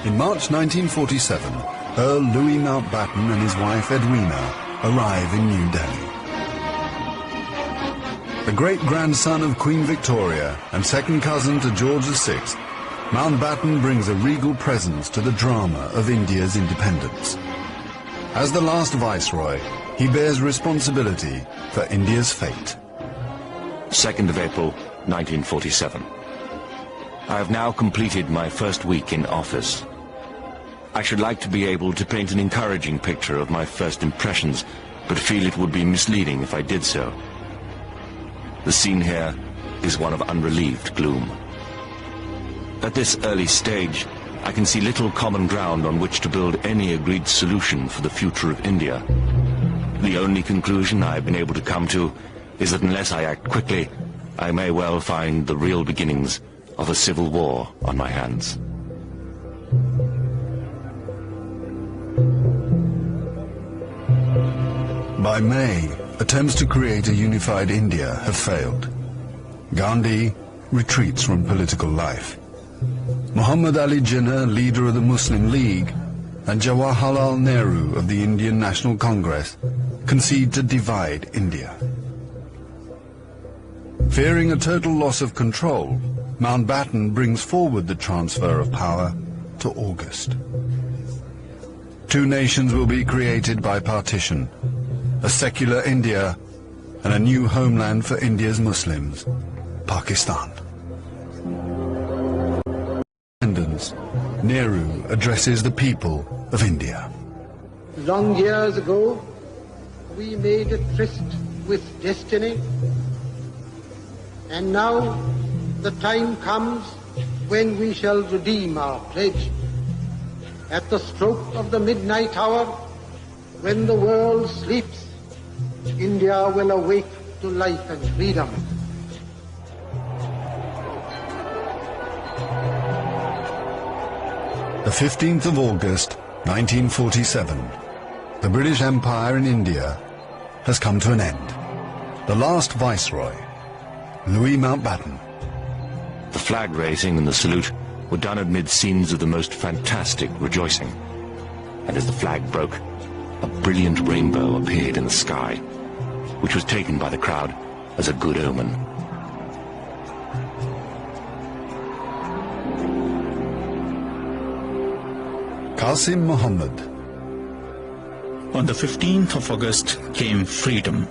In March 1947, Earl Louis Mountbatten and his wife Edwina arrive in New Delhi. The great-grandson of Queen Victoria and second cousin to George VI, Mountbatten brings a regal presence to the drama of India's independence. As the last viceroy, he bears responsibility for India's fate. 2nd of April, 1947. I have now completed my first week in office. I should like to be able to paint an encouraging picture of my first impressions, but feel it would be misleading if I did so. The scene here is one of unrelieved gloom. At this early stage, I can see little common ground on which to build any agreed solution for the future of India. The only conclusion I have been able to come to is that unless I act quickly, I may well find the real beginnings of a civil war on my hands. By May, attempts to create a unified India have failed. Gandhi retreats from political life. Muhammad Ali Jinnah, leader of the Muslim League, and Jawaharlal Nehru of the Indian National Congress concede to divide India. Fearing a total loss of control, Mountbatten brings forward the transfer of power to August. Two nations will be created by partition, a secular India and a new homeland for India's Muslims, Pakistan. Nehru addresses the people of India. Long years ago, we made a tryst with destiny, and now the time comes when we shall redeem our pledge. At the stroke of the midnight hour, when the world sleeps, India will awake to life and freedom. The 15th of August, 1947, the British Empire in India has come to an end. The last viceroy, Louis Mountbatten. The flag raising and the salute were done amid scenes of the most fantastic rejoicing. And as the flag broke, a brilliant rainbow appeared in the sky, which was taken by the crowd as a good omen. Qasim Muhammad. On the 15th of August came freedom.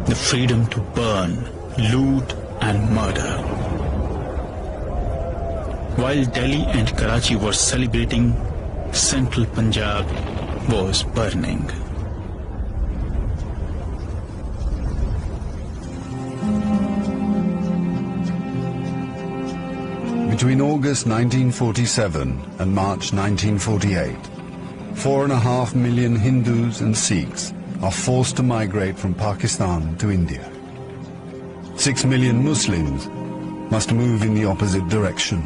The freedom to burn, loot and murder. While Delhi and Karachi were celebrating, central Punjab was burning. Between August 1947 and March 1948, 4.5 million Hindus and Sikhs are forced to migrate from Pakistan to India. 6 million Muslims must move in the opposite direction.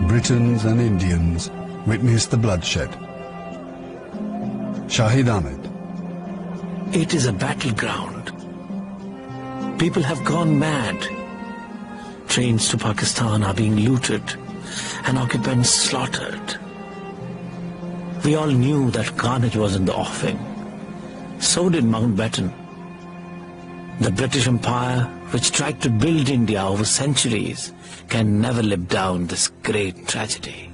Britons and Indians witness the bloodshed. Shahid Ahmed. It is a battleground. People have gone mad. Trains to Pakistan are being looted and occupants slaughtered. We all knew that carnage was in the offing. So did Mountbatten. The British Empire, which tried to build India over centuries, can never live down this great tragedy.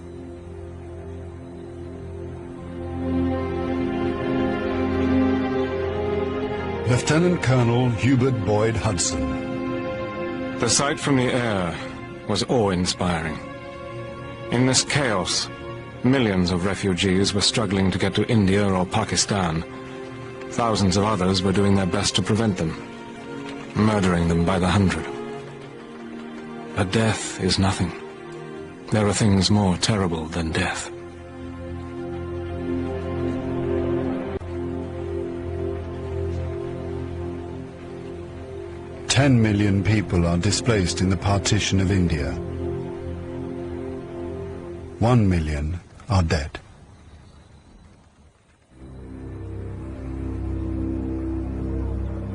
Lieutenant Colonel Hubert Boyd Hudson. The sight from the air was awe-inspiring. In this chaos, millions of refugees were struggling to get to India or Pakistan. Thousands of others were doing their best to prevent them, murdering them by the hundred. But death is nothing. There are things more terrible than death. $10 million people are displaced in the partition of India. 1 million are dead.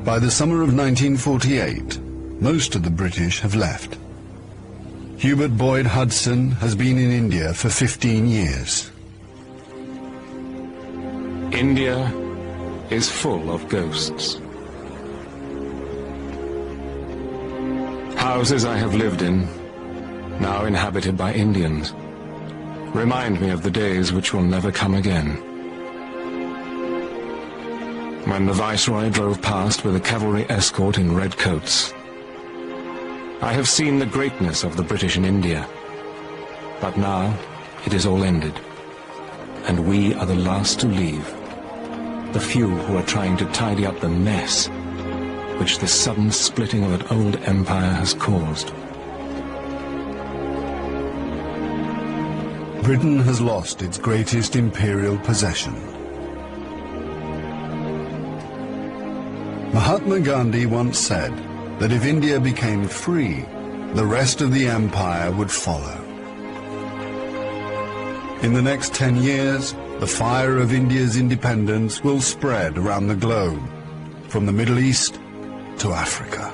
By the summer of 1948, most of the British have left. Hubert Boyd Hudson has been in India for 15 years. India is full of ghosts. Houses I have lived in, now inhabited by Indians, remind me of the days which will never come again. When the Viceroy drove past with a cavalry escort in red coats. I have seen the greatness of the British in India, but now it is all ended, and we are the last to leave, the few who are trying to tidy up the mess which the sudden splitting of an old empire has caused. Britain has lost its greatest imperial possession. Mahatma Gandhi once said that if India became free, the rest of the empire would follow. In the next 10 years, the fire of India's independence will spread around the globe, from the Middle East to Africa.